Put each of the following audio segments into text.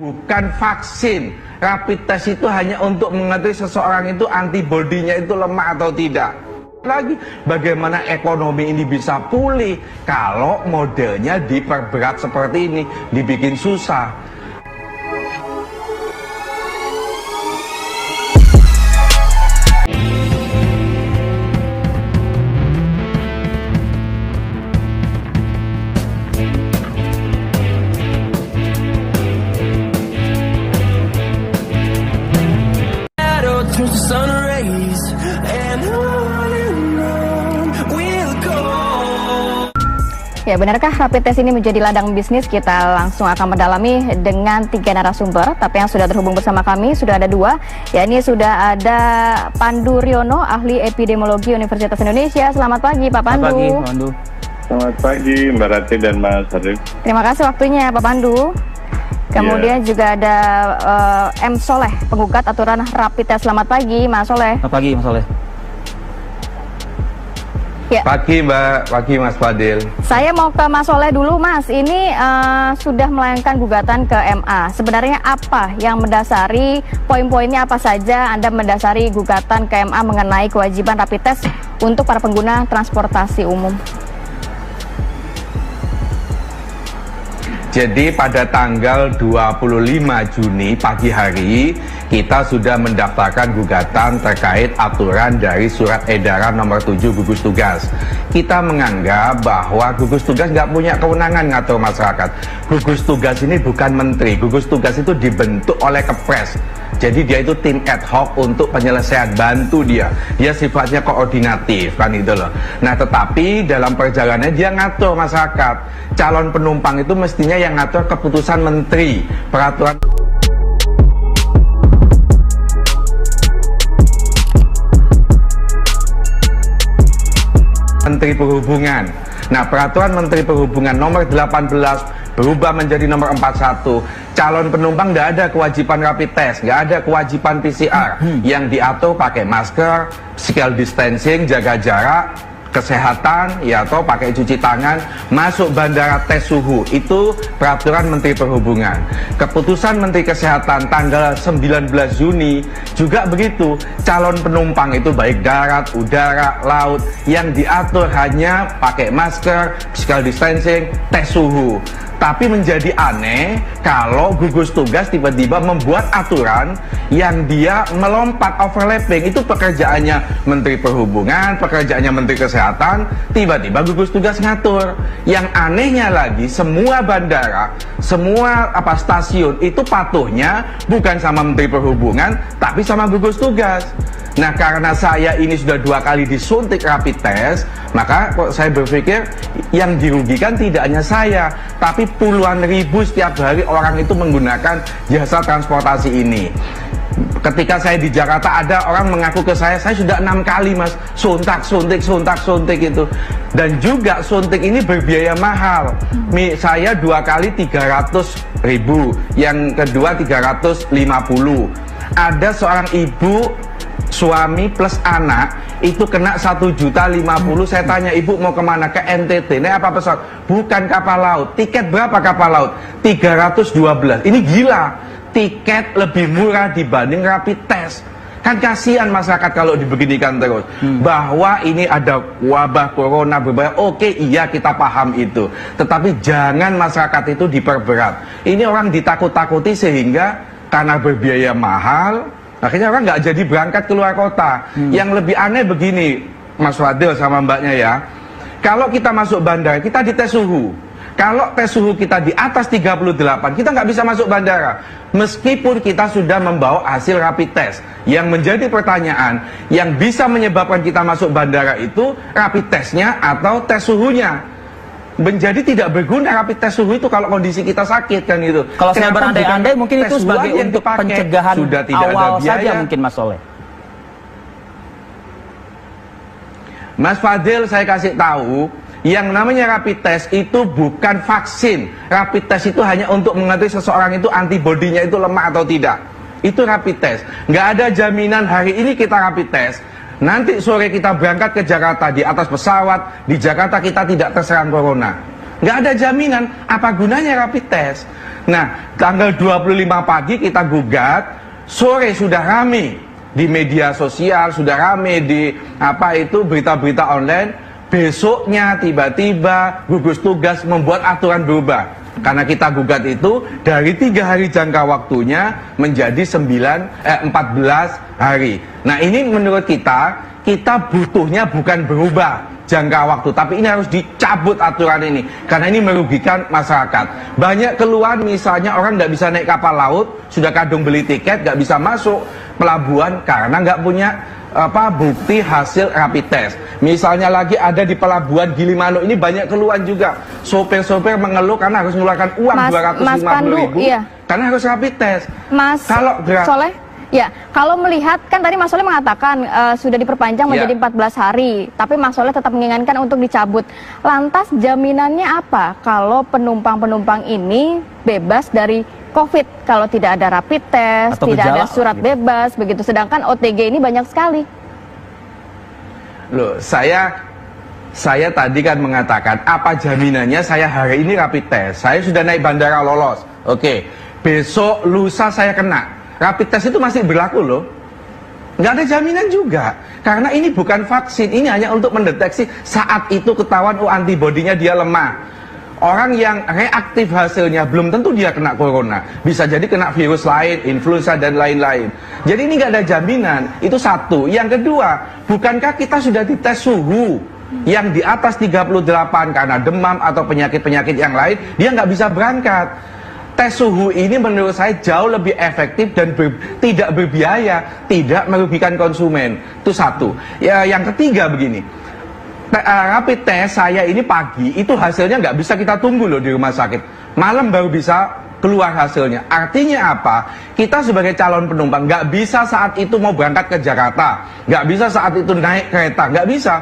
Bukan vaksin. Rapid test itu hanya untuk mengetahui seseorang itu antibodinya itu lemah atau tidak. Lagi, bagaimana ekonomi ini bisa pulih kalau modelnya diperberat seperti ini, dibikin susah. Ya, benarkah rapid test ini menjadi ladang bisnis? Kita langsung akan mendalami dengan 3 narasumber, tapi yang sudah terhubung bersama kami sudah ada 2. Ya, ini sudah ada Pandu Riono, ahli epidemiologi Universitas Indonesia. Selamat pagi, Pak Pandu. Selamat pagi, Pandu. Selamat pagi, Mbak Rati dan Mas Arif. Terima kasih waktunya, Pak Pandu. Kemudian juga ada M. Soleh, penggugat aturan rapid test. Selamat pagi, Mas Soleh. Selamat pagi, Mas Soleh. Ya. Pagi Mbak, pagi Mas Fadil. Saya mau ke Mas Soleh dulu, Mas. Ini sudah melayangkan gugatan ke MA. Sebenarnya apa yang mendasari, poin-poinnya apa saja Anda mendasari gugatan ke MA mengenai kewajiban rapid test untuk para pengguna transportasi umum? Jadi pada tanggal 25 Juni pagi hari kita sudah mendaftarkan gugatan terkait aturan dari surat edaran nomor 7 gugus tugas. Kita menganggap bahwa gugus tugas nggak punya kewenangan ngatur masyarakat. Gugus tugas ini bukan menteri, gugus tugas itu dibentuk oleh Kepres. Jadi dia itu tim ad hoc untuk penyelesaian, bantu dia. Dia sifatnya koordinatif, kan itu loh. Nah, tetapi dalam perjalanannya dia ngatur masyarakat. Calon penumpang itu mestinya yang ngatur keputusan menteri, peraturan Menteri Perhubungan. Nah, peraturan Menteri Perhubungan nomor 18 berubah menjadi nomor 41. Calon penumpang nggak ada kewajiban rapid test, nggak ada kewajiban PCR. Yang diatur pakai masker, physical distancing, jaga jarak, kesehatan, ya, atau pakai cuci tangan, masuk bandara tes suhu. Itu peraturan Menteri Perhubungan. Keputusan Menteri Kesehatan tanggal 19 Juni juga begitu. Calon penumpang itu baik darat, udara, laut, yang diatur hanya pakai masker, physical distancing, tes suhu. Tapi menjadi aneh kalau gugus tugas tiba-tiba membuat aturan yang dia melompat, overlapping. Itu pekerjaannya Menteri Perhubungan, pekerjaannya Menteri Kesehatan, tiba-tiba gugus tugas ngatur. Yang anehnya lagi, semua bandara, semua stasiun itu patuhnya bukan sama Menteri Perhubungan, tapi sama gugus tugas. Nah, karena saya ini sudah 2 kali disuntik rapid test, maka saya berpikir yang dirugikan tidak hanya saya, tapi puluhan ribu setiap hari orang itu menggunakan jasa transportasi ini. Ketika saya di Jakarta, ada orang mengaku ke saya sudah 6 kali mas suntik itu. Dan juga suntik ini berbiaya mahal. Saya 2 kali 300.000, yang kedua 350. Ada seorang ibu, suami plus anak itu kena 1.050.000. Saya tanya, ibu mau kemana? Ke NTT. Ini apa pesawat? Bukan kapal laut. Tiket berapa kapal laut? 312. Ini gila. Tiket lebih murah dibanding rapid test. Kan kasihan masyarakat kalau dibeginikan terus. Bahwa ini ada wabah corona berbahaya. Oke, iya kita paham itu. Tetapi jangan masyarakat itu diperberat. Ini orang ditakut-takuti sehingga karena berbiaya mahal, akhirnya orang nggak jadi berangkat keluar kota. Yang lebih aneh begini, Mas Fadil sama mbaknya ya. Kalau kita masuk bandara, kita dites suhu. Kalau tes suhu kita di atas 38, kita nggak bisa masuk bandara. Meskipun kita sudah membawa hasil rapid test. Yang menjadi pertanyaan, yang bisa menyebabkan kita masuk bandara itu rapid testnya atau tes suhunya. Menjadi tidak berguna rapid test suhu itu kalau kondisi kita sakit, kan itu. Kalau saya berandai-andai mungkin itu sebagai untuk pencegahan sudah tidak awal ada biaya saja mungkin, Mas Soleh. Mas Fadil, saya kasih tahu, yang namanya rapid test itu bukan vaksin. Rapid test itu hanya untuk mengetahui seseorang itu antibodinya itu lemah atau tidak. Itu rapid test. Nggak ada jaminan hari ini kita rapid test, nanti sore kita berangkat ke Jakarta di atas pesawat, di Jakarta kita tidak terserang corona. Nggak ada jaminan. Apa gunanya rapid test? Nah, tanggal 25 pagi kita gugat, sore sudah rame di media sosial, sudah rame di berita-berita online. Besoknya tiba-tiba gugus tugas membuat aturan berubah. Karena kita gugat itu dari 3 hari jangka waktunya menjadi 14 hari. Nah, ini menurut kita butuhnya bukan berubah jangka waktu, tapi ini harus dicabut aturan ini karena ini merugikan masyarakat. Banyak keluhan, misalnya orang nggak bisa naik kapal laut, sudah kadung beli tiket nggak bisa masuk pelabuhan karena nggak punya bukti hasil rapid test. Misalnya lagi ada di pelabuhan Gilimanuk ini banyak keluhan juga. Sopir-sopir mengeluh karena harus mengeluarkan uang 250.000 iya, karena harus rapid test. Mas Soleh, ya, kalau melihat kan tadi Mas Soleh mengatakan sudah diperpanjang menjadi 14 hari, tapi Mas Soleh tetap menginginkan untuk dicabut. Lantas jaminannya apa kalau penumpang-penumpang ini bebas dari COVID kalau tidak ada rapid test, atau tidak ada gejala, surat gitu. bebas, begitu. Sedangkan OTG ini banyak sekali. Loh, saya tadi kan mengatakan apa jaminannya saya hari ini rapid test, saya sudah naik bandara lolos, oke, besok lusa saya kena, rapid test itu masih berlaku loh, nggak ada jaminan juga, karena ini bukan vaksin, ini hanya untuk mendeteksi saat itu ketahuan antibodinya dia lemah. Orang yang reaktif hasilnya belum tentu dia kena corona, bisa jadi kena virus lain, influenza dan lain-lain. Jadi ini nggak ada jaminan, itu satu. Yang kedua, bukankah kita sudah dites suhu yang di atas 38 karena demam atau penyakit-penyakit yang lain, dia nggak bisa berangkat. Tes suhu ini menurut saya jauh lebih efektif dan tidak berbiaya, tidak merugikan konsumen. Itu satu. Ya, yang ketiga begini. Rapid test saya ini pagi itu hasilnya nggak bisa kita tunggu loh di rumah sakit, malam baru bisa keluar hasilnya. Artinya apa? Kita sebagai calon penumpang nggak bisa saat itu mau berangkat ke Jakarta, nggak bisa saat itu naik kereta, nggak bisa,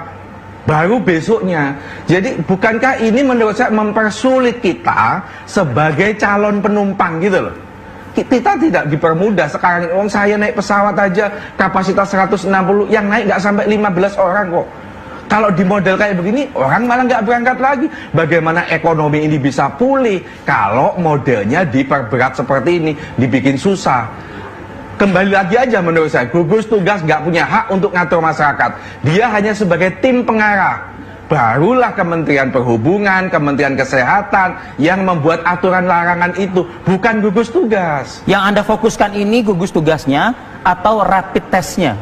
baru besoknya. Jadi bukankah ini menurut saya mempersulit kita sebagai calon penumpang gitu loh. Kita tidak dipermudah sekarang. Saya naik pesawat aja kapasitas 160, yang naik nggak sampai 15 orang kok. Kalau di model kayak begini, orang malah nggak berangkat lagi. Bagaimana ekonomi ini bisa pulih kalau modelnya diperberat seperti ini, dibikin susah? Kembali lagi aja menurut saya, gugus tugas nggak punya hak untuk ngatur masyarakat. Dia hanya sebagai tim pengarah. Barulah Kementerian Perhubungan, Kementerian Kesehatan yang membuat aturan larangan itu, bukan gugus tugas. Yang Anda fokuskan ini gugus tugasnya atau rapid testnya?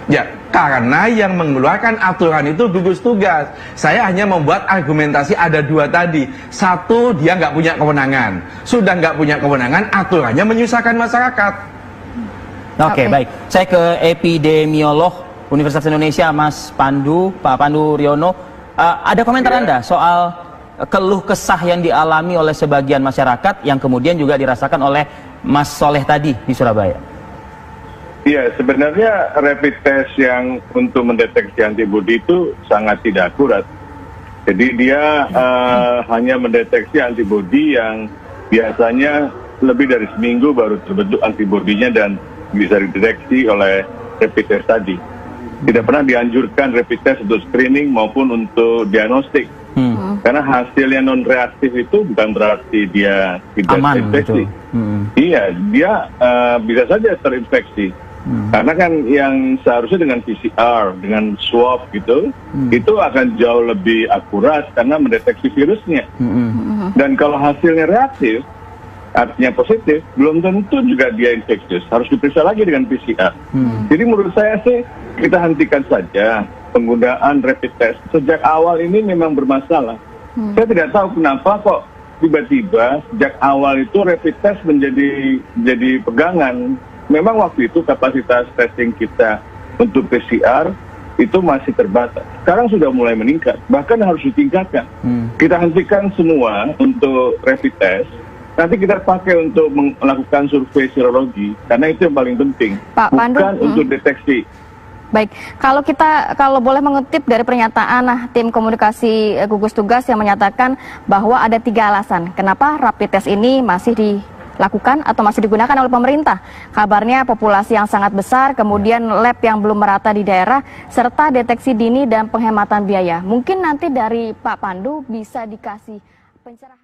Ya, karena yang mengeluarkan aturan itu gugus tugas. Saya hanya membuat argumentasi ada dua tadi. Satu, dia nggak punya kewenangan. Sudah nggak punya kewenangan, aturannya menyusahkan masyarakat. Oke, baik. Saya ke epidemiolog Universitas Indonesia, Mas Pandu, Pak Pandu Riono. Ada komentar Anda soal keluh kesah yang dialami oleh sebagian masyarakat yang kemudian juga dirasakan oleh Mas Soleh tadi di Surabaya? Iya, sebenarnya rapid test yang untuk mendeteksi antibodi itu sangat tidak akurat. Jadi dia hanya mendeteksi antibodi yang biasanya lebih dari seminggu baru terbentuk antibodinya dan bisa dideteksi oleh rapid test tadi. Tidak pernah dianjurkan rapid test untuk screening maupun untuk diagnostik. Karena hasilnya non reaktif itu bukan berarti dia tidak terinfeksi. Iya, dia bisa saja terinfeksi. Karena kan yang seharusnya dengan PCR, dengan swab gitu, itu akan jauh lebih akurat karena mendeteksi virusnya. Dan kalau hasilnya reaktif, artinya positif, belum tentu juga dia infeksius. Harus diperiksa lagi dengan PCR. Jadi menurut saya sih, kita hentikan saja penggunaan rapid test. Sejak awal ini memang bermasalah. Saya tidak tahu kenapa kok tiba-tiba sejak awal itu rapid test menjadi pegangan. Memang waktu itu kapasitas testing kita untuk PCR itu masih terbatas. Sekarang sudah mulai meningkat, bahkan harus ditingkatkan. Kita hentikan semua untuk rapid test. Nanti kita pakai untuk melakukan survei serologi, karena itu yang paling penting, Pak Pandu, bukan untuk deteksi. Baik, kalau boleh mengutip dari pernyataan tim komunikasi gugus tugas yang menyatakan bahwa ada 3 alasan kenapa rapid test ini masih dilakukan atau masih digunakan oleh pemerintah. Kabarnya populasi yang sangat besar, kemudian lab yang belum merata di daerah, serta deteksi dini dan penghematan biaya. Mungkin nanti dari Pak Pandu bisa dikasih pencerahan.